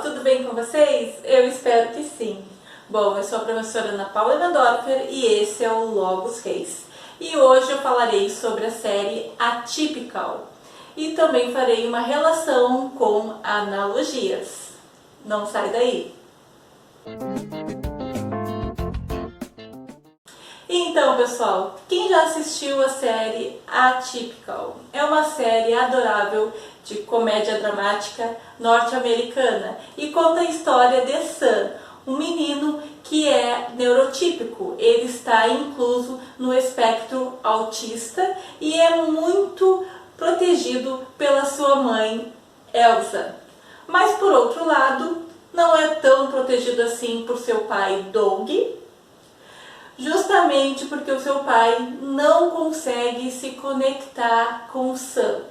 tudo bem com vocês? Eu espero que sim. Bom, eu sou a professora Ana Paula Evandorfer e esse é o Logos Reis. E hoje eu falarei sobre a série Atypical e também farei uma relação com analogias. Não sai daí! Então, pessoal, quem já assistiu a série Atypical? É uma série adorável de comédia dramática norte-americana e conta a história de Sam, um menino que é neurotípico. Ele está incluso no espectro autista e é muito protegido pela sua mãe, Elsa. Mas, por outro lado, não é tão protegido assim por seu pai, Doug, justamente porque o seu pai não consegue se conectar com Sam.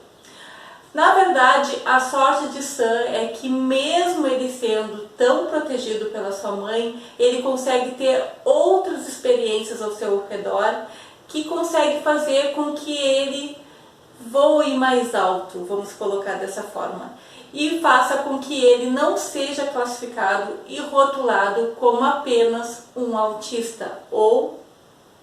Na verdade, a sorte de Sam é que mesmo ele sendo tão protegido pela sua mãe, ele consegue ter outras experiências ao seu redor que consegue fazer com que ele voe mais alto, vamos colocar dessa forma, e faça com que ele não seja classificado e rotulado como apenas um autista ou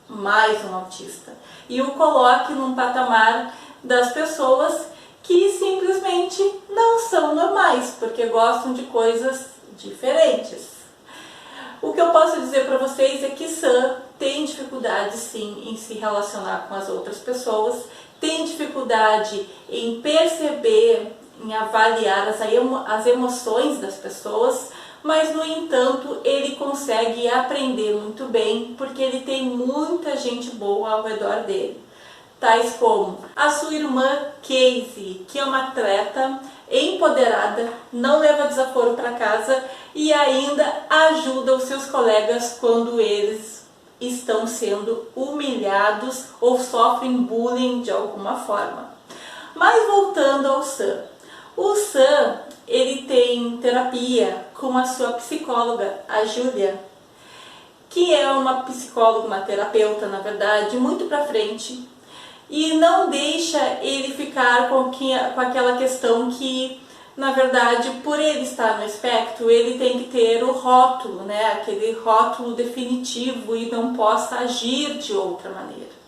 mais um autista, e o coloque num patamar das pessoas que simplesmente não são normais, porque gostam de coisas diferentes. O que eu posso dizer para vocês é que Sam tem dificuldade sim em se relacionar com as outras pessoas, tem dificuldade em perceber, em avaliar as emoções das pessoas, mas no entanto ele consegue aprender muito bem porque ele tem muita gente boa ao redor dele. Tais como a sua irmã Casey, que é uma atleta empoderada, não leva desaforo para casa e ainda ajuda os seus colegas quando eles estão sendo humilhados ou sofrem bullying de alguma forma. Mas voltando ao Sam. O Sam, ele tem terapia com a sua psicóloga, a Julia, que é uma psicóloga, uma terapeuta, na verdade, muito pra frente, e não deixa ele ficar com aquela questão que, na verdade, por ele estar no espectro, ele tem que ter o rótulo, né? Aquele rótulo definitivo e não possa agir de outra maneira.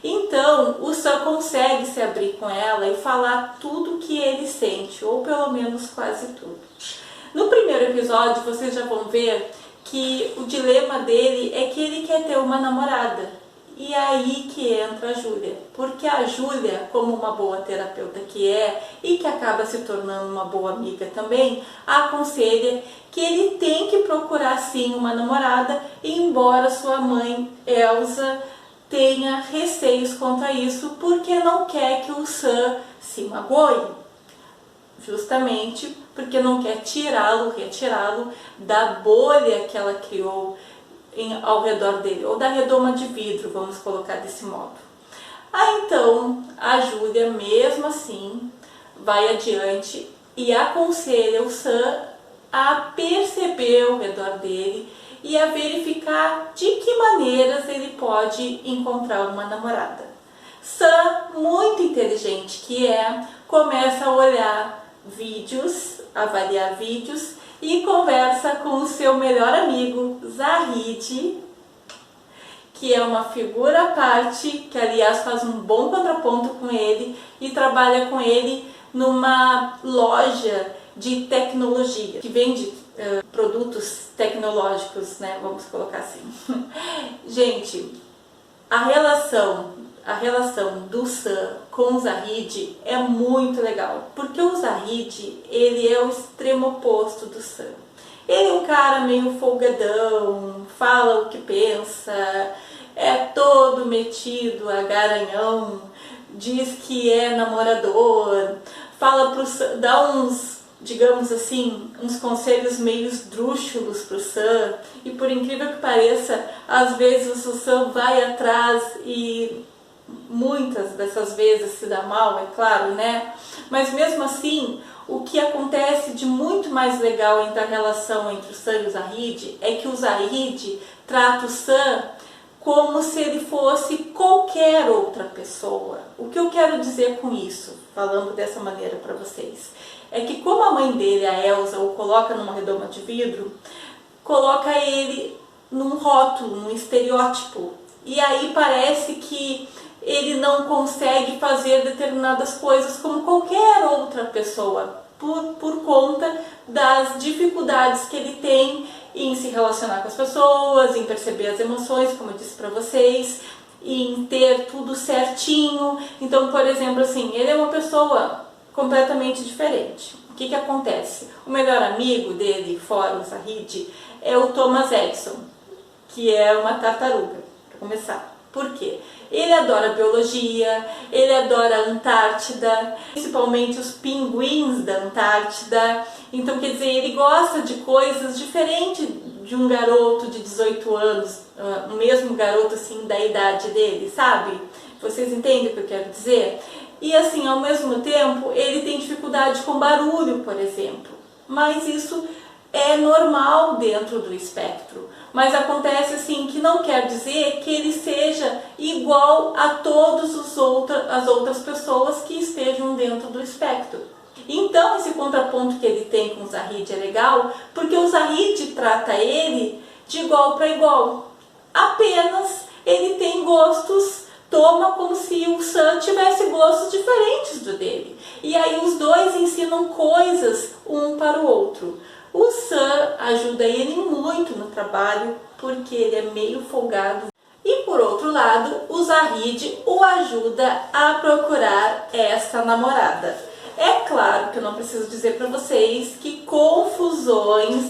Então, o Sam consegue se abrir com ela e falar tudo o que ele sente, ou pelo menos quase tudo. No primeiro episódio, vocês já vão ver que o dilema dele é que ele quer ter uma namorada. E aí que entra a Júlia, porque a Júlia, como uma boa terapeuta que é e que acaba se tornando uma boa amiga também, aconselha que ele tem que procurar sim uma namorada, embora sua mãe, Elsa, tenha receios contra isso, porque não quer que o Sam se magoe, justamente porque não quer retirá-lo da bolha que ela criou ao redor dele, ou da redoma de vidro, vamos colocar desse modo. Então, a Júlia, mesmo assim, vai adiante e aconselha o Sam a perceber o redor dele e a verificar de que maneiras ele pode encontrar uma namorada. Sam, muito inteligente que é, começa a olhar vídeos, avaliar vídeos e conversa com o seu melhor amigo, Zahid, que é uma figura à parte, que aliás faz um bom contraponto com ele e trabalha com ele numa loja de tecnologia, que vende produtos tecnológicos, né? Vamos colocar assim. Gente, a relação do Sam com o Zahid é muito legal, porque o Zahid, ele é o extremo oposto do Sam. Ele é um cara meio folgadão, fala o que pensa, é todo metido a garanhão, diz que é namorador, fala pro Sam, dá uns, digamos assim, uns conselhos meio esdrúxulos pro Sam, e por incrível que pareça, às vezes o Sam vai atrás e muitas dessas vezes se dá mal, é claro, né? Mas mesmo assim, o que acontece de muito mais legal entre a relação entre o Sam e o Zahid é que o Zahid trata o Sam como se ele fosse qualquer outra pessoa. O que eu quero dizer com isso, falando dessa maneira para vocês, é que como a mãe dele, a Elsa, o coloca numa redoma de vidro, coloca ele num rótulo, num estereótipo. E aí parece que ele não consegue fazer determinadas coisas como qualquer outra pessoa, por conta das dificuldades que ele tem em se relacionar com as pessoas, em perceber as emoções, como eu disse para vocês, em ter tudo certinho. Então, por exemplo, assim, ele é uma pessoa completamente diferente. O que acontece? O melhor amigo dele, fora o Zahid, é o Thomas Edison, que é uma tartaruga, para começar. Por quê? Ele adora biologia, ele adora a Antártida, principalmente os pinguins da Antártida. Então, quer dizer, ele gosta de coisas diferentes de um garoto de 18 anos, o mesmo garoto assim da idade dele, sabe? Vocês entendem o que eu quero dizer? E assim, ao mesmo tempo, ele tem dificuldade com barulho, por exemplo. Mas isso é normal dentro do espectro. Mas acontece assim que não quer dizer que ele seja igual a todas as outras pessoas que estejam dentro do espectro. Então esse contraponto que ele tem com o Zahid é legal, porque o Zahid trata ele de igual para igual. Apenas ele tem gostos, toma como se o Sam tivesse gostos diferentes do dele. E aí os dois ensinam coisas um para o outro. O Sam ajuda ele muito no trabalho, porque ele é meio folgado. E por outro lado, o Zahid o ajuda a procurar essa namorada. É claro que eu não preciso dizer para vocês que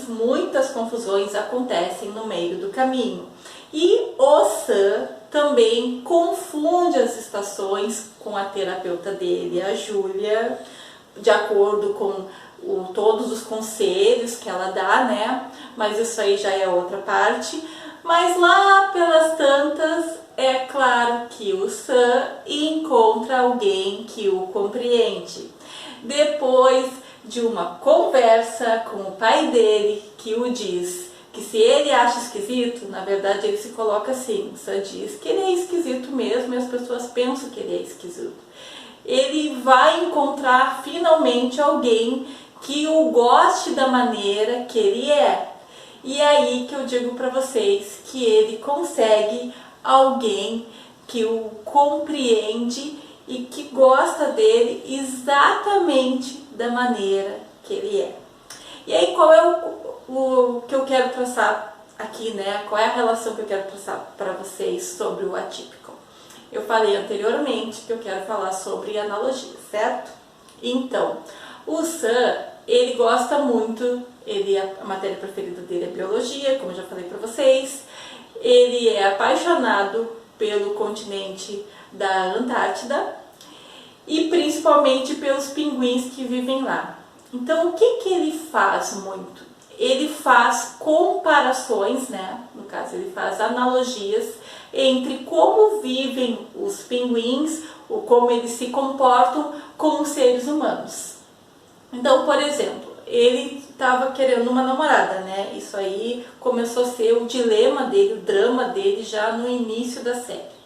muitas confusões acontecem no meio do caminho. E o Sam também confunde as estações com a terapeuta dele, a Júlia, de acordo com todos os conselhos que ela dá, né? Mas isso aí já é outra parte. Mas lá pelas tantas, é claro que o Sam encontra alguém que o compreende. Depois de uma conversa com o pai dele, que o diz que se ele acha esquisito, na verdade ele se coloca assim, o Sam diz que ele é esquisito mesmo e as pessoas pensam que ele é esquisito. Ele vai encontrar finalmente alguém que o goste da maneira que ele é. E é aí que eu digo para vocês que ele consegue alguém que o compreende e que gosta dele exatamente da maneira que ele é. E aí qual é o que eu quero traçar aqui, né? Qual é a relação que eu quero traçar para vocês sobre o atípico? Eu falei anteriormente que eu quero falar sobre analogia, certo? Então, o Sam, ele gosta muito, a matéria preferida dele é biologia, como eu já falei para vocês. Ele é apaixonado pelo continente da Antártida e principalmente pelos pinguins que vivem lá. Então, o que ele faz muito? Ele faz comparações, né? No caso, ele faz analogias entre como vivem os pinguins, ou como eles se comportam com os seres humanos. Então, por exemplo, ele estava querendo uma namorada, né? Isso aí começou a ser o dilema dele, o drama dele já no início da série.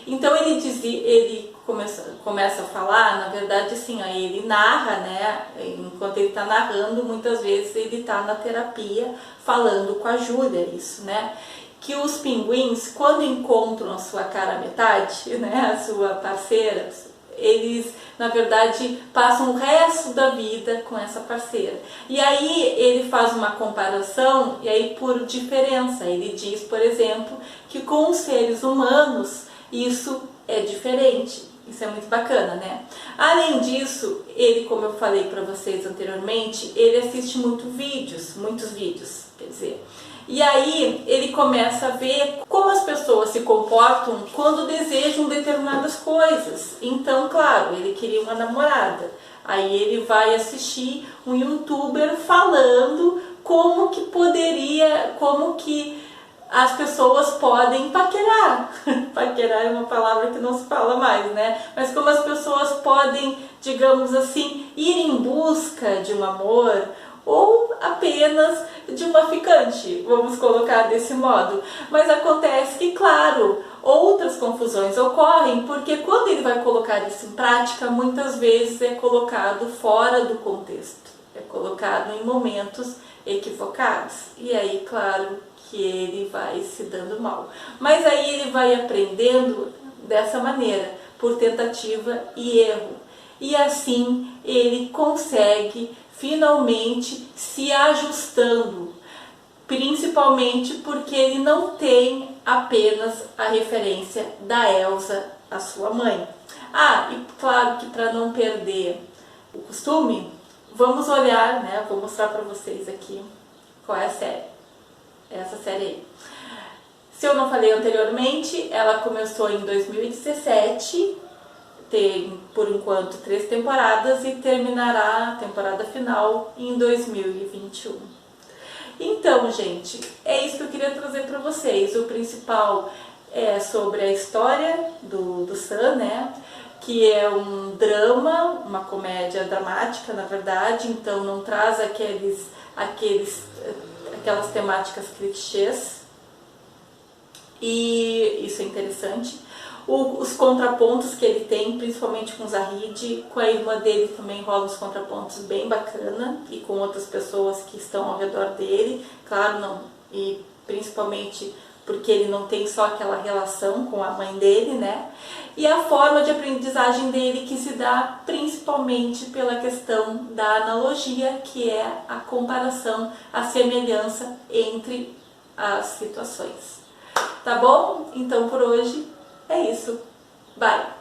Então ele começa a falar, na verdade assim, aí ele narra, né? Enquanto ele está narrando, muitas vezes ele está na terapia falando com a Júlia, isso, né? Que os pinguins, quando encontram a sua cara metade, né? A sua parceira, eles, na verdade, passam o resto da vida com essa parceira. E aí ele faz uma comparação, e aí por diferença, ele diz, por exemplo, que com os seres humanos isso é diferente. Isso é muito bacana, né? Além disso, ele, como eu falei para vocês anteriormente, ele assiste muitos vídeos, quer dizer. E aí ele começa a ver como as pessoas se comportam quando desejam determinadas coisas. Então, claro, ele queria uma namorada. Aí ele vai assistir um youtuber falando como que as pessoas podem paquerar. Paquerar é uma palavra que não se fala mais, né? Mas como as pessoas podem, digamos assim, ir em busca de um amor ou apenas de uma ficante, vamos colocar desse modo. Mas acontece que, claro, outras confusões ocorrem porque quando ele vai colocar isso em prática, muitas vezes é colocado fora do contexto, é colocado em momentos equivocados. E aí, claro, que ele vai se dando mal. Mas aí ele vai aprendendo dessa maneira, por tentativa e erro. E assim ele consegue finalmente se ajustando, principalmente porque ele não tem apenas a referência da Elsa, a sua mãe. Ah, e claro que para não perder o costume, vamos olhar, né? Vou mostrar para vocês aqui qual é a série. Essa série aí. Se eu não falei anteriormente, ela começou em 2017, tem por enquanto 3 temporadas e terminará a temporada final em 2021. Então, gente, é isso que eu queria trazer para vocês. O principal é sobre a história do Sam, né? Que é um drama, uma comédia dramática, na verdade, então não traz aquelas temáticas clichês, e isso é interessante. Os contrapontos que ele tem, principalmente com o Zahid, com a irmã dele também rolam os contrapontos bem bacana, e com outras pessoas que estão ao redor dele, claro, não, e principalmente porque ele não tem só aquela relação com a mãe dele, né? E a forma de aprendizagem dele que se dá principalmente pela questão da analogia, que é a comparação, a semelhança entre as situações. Tá bom? Então por hoje é isso. Bye!